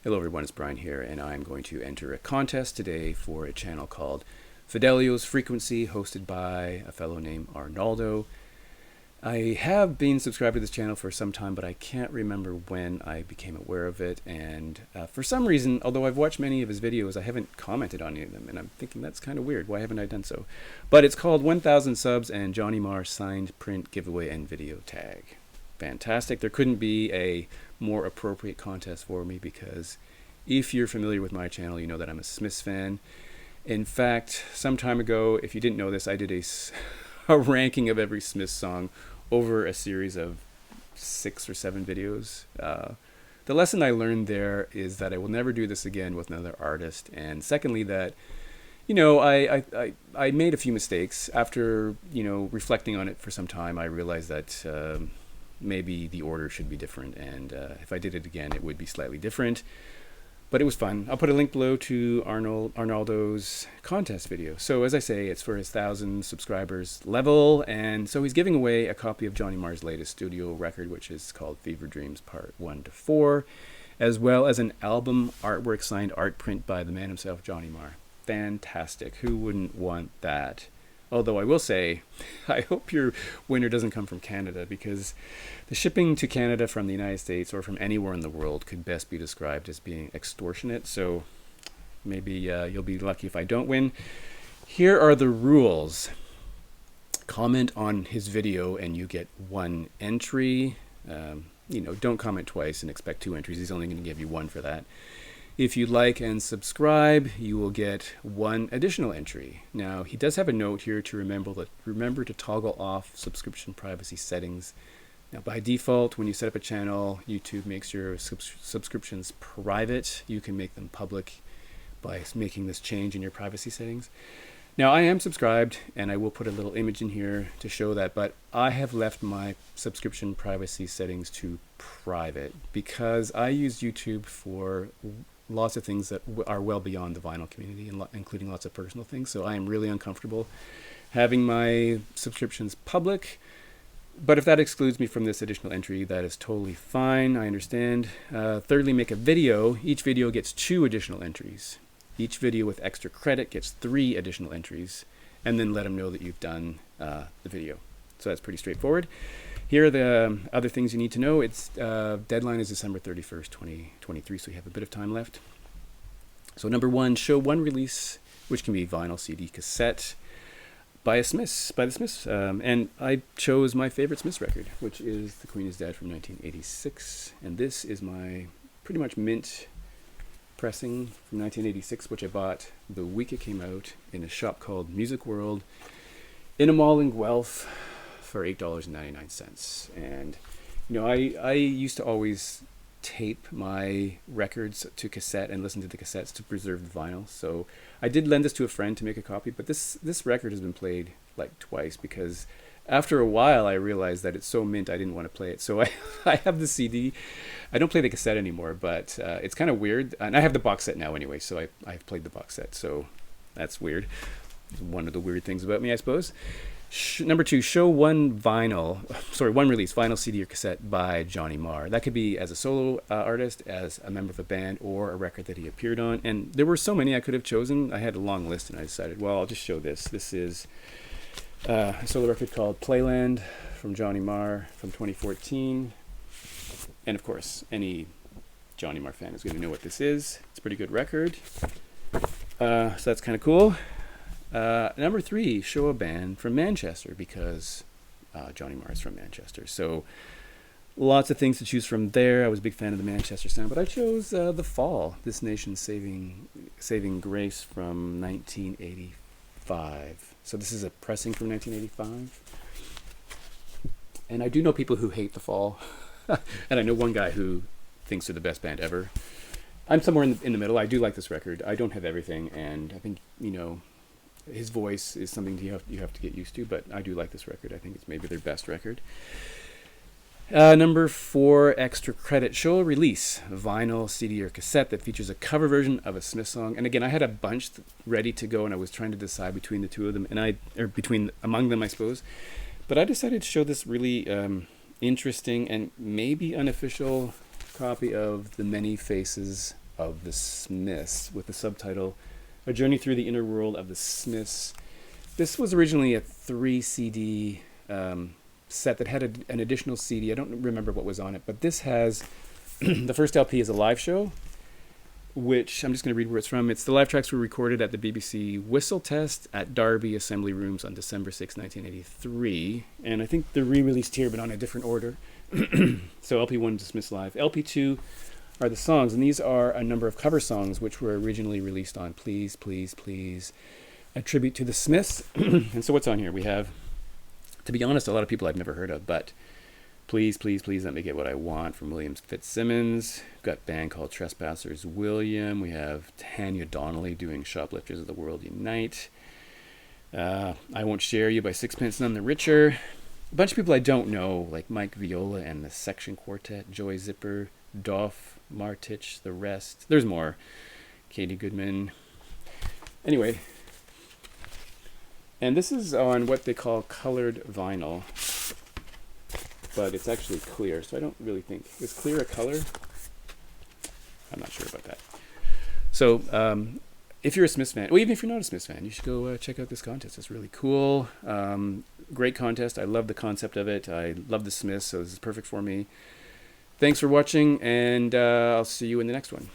Hello everyone, it's Brian here, and I'm going to enter a contest today for a channel called Fidelio's Frequency, hosted by a fellow named Arnaldo. I have been subscribed to this channel for some time, but I can't remember when I became aware of it, and for some reason, although I've watched many of his videos, I haven't commented on any of them, and I'm thinking that's kind of weird. Why haven't I done so? But it's called 1000 Subs and Johnny Marr Signed Print Giveaway and Video Tag. Fantastic. There couldn't be a more appropriate contest for me because if you're familiar with my channel, you know that I'm a Smiths fan. In fact, some time ago, if you didn't know this, I did a ranking of every Smiths song over a series of 6 or 7 videos. The lesson I learned there is that I will never do this again with another artist. And secondly, that, you know, I made a few mistakes. After, you know, reflecting on it for some time, I realized that maybe the order should be different, and if I did it again, it would be slightly different. But it was fun. I'll put a link below to Arnaldo's contest video. So as I say, it's for his 1,000 subscribers level, and so he's giving away a copy of Johnny Marr's latest studio record, which is called Fever Dreams Part 1 to 4, as well as an album artwork signed art print by the man himself, Johnny Marr. Fantastic. Who wouldn't want that? Although I will say, I hope your winner doesn't come from Canada, because the shipping to Canada from the United States or from anywhere in the world could best be described as being extortionate. So maybe you'll be lucky if I don't win. Here are the rules. Comment on his video and you get 1 entry. You know, don't comment twice and expect 2 entries. He's only going to give you 1 for that. If you like and subscribe, you will get 1 additional entry. Now, he does have a note here to remember to toggle off subscription privacy settings. Now, by default, when you set up a channel, YouTube makes your subscriptions private. You can make them public by making this change in your privacy settings. Now, I am subscribed, and I will put a little image in here to show that, but I have left my subscription privacy settings to private because I use YouTube for lots of things that are well beyond the vinyl community, and including lots of personal things. So I am really uncomfortable having my subscriptions public. But if that excludes me from this additional entry, that is totally fine. I understand. Thirdly, make a video. Each video gets 2 additional entries. Each video with extra credit gets 3 additional entries. And then let them know that you've done the video. So that's pretty straightforward. Here are the other things you need to know. Its deadline is December 31st, 2023, so you have a bit of time left. So number 1, show 1 release, which can be vinyl, CD, cassette, by the Smiths. And I chose my favorite Smiths record, which is The Queen is Dead from 1986. And this is my pretty much mint pressing from 1986, which I bought the week it came out in a shop called Music World in a mall in Guelph for $8.99. And you know, I used to always tape my records to cassette and listen to the cassettes to preserve the vinyl. So I did lend this to a friend to make a copy, but this record has been played like twice because after a while I realized that it's so mint I didn't want to play it. So I have the CD. I don't play the cassette anymore, but it's kind of weird. And I have the box set now anyway, so I've played the box set. So that's weird. It's one of the weird things about me, I suppose. Number 2, show 1 release, vinyl, CD, or cassette by Johnny Marr. That could be as a solo artist, as a member of a band, or a record that he appeared on. And there were so many I could have chosen. I had a long list, and I decided, well, I'll just show this. This is a solo record called Playland from Johnny Marr from 2014. And of course, any Johnny Marr fan is going to know what this is. It's a pretty good record. So that's kind of cool. Number 3, show a band from Manchester, because Johnny Marr is from Manchester. So lots of things to choose from there. I was a big fan of the Manchester sound, but I chose The Fall, This Nation's Saving Grace from 1985. So this is a pressing from 1985. And I do know people who hate The Fall. And I know one guy who thinks they're the best band ever. I'm somewhere in the middle. I do like this record. I don't have everything, and I think, you know, his voice is something you have to get used to, but I do like this record. I think it's maybe their best record. Number 4, extra credit. Show a release, vinyl, CD, or cassette that features a cover version of a Smith song. And again, I had a bunch ready to go, and I was trying to decide between the two of them, among them, I suppose. But I decided to show this really interesting and maybe unofficial copy of The Many Faces of the Smiths with the subtitle A Journey Through the Inner World of the Smiths. This was originally a 3 CD set that had an additional CD. I don't remember what was on it, but this has the first LP is a live show, which I'm just going to read where it's from. It's the live tracks were recorded at the BBC Whistle Test at Derby Assembly Rooms on December 6, 1983. And I think they're re-released here, but on a different order. So LP1 is Smiths Live. LP2 are the songs, and these are a number of cover songs which were originally released on Please, Please, Please, a tribute to the Smiths. And so what's on here? We have, to be honest, a lot of people I've never heard of, but Please, Please, Please Let Me Get What I Want from William Fitzsimmons. We've got a band called Trespassers William. We have Tanya Donnelly doing Shoplifters of the World Unite. I Won't Share You by Sixpence None the Richer. A bunch of people I don't know, like Mike Viola and the Section Quartet, Joy Zipper, Dolph Martich, The Rest. There's more. Katie Goodman. Anyway. And this is on what they call colored vinyl. But it's actually clear, so I don't really think. Is clear a color? I'm not sure about that. So, if you're a Smiths fan, or even if you're not a Smiths fan, you should go check out this contest. It's really cool. Great contest. I love the concept of it. I love the Smiths, so this is perfect for me. Thanks for watching, and I'll see you in the next one.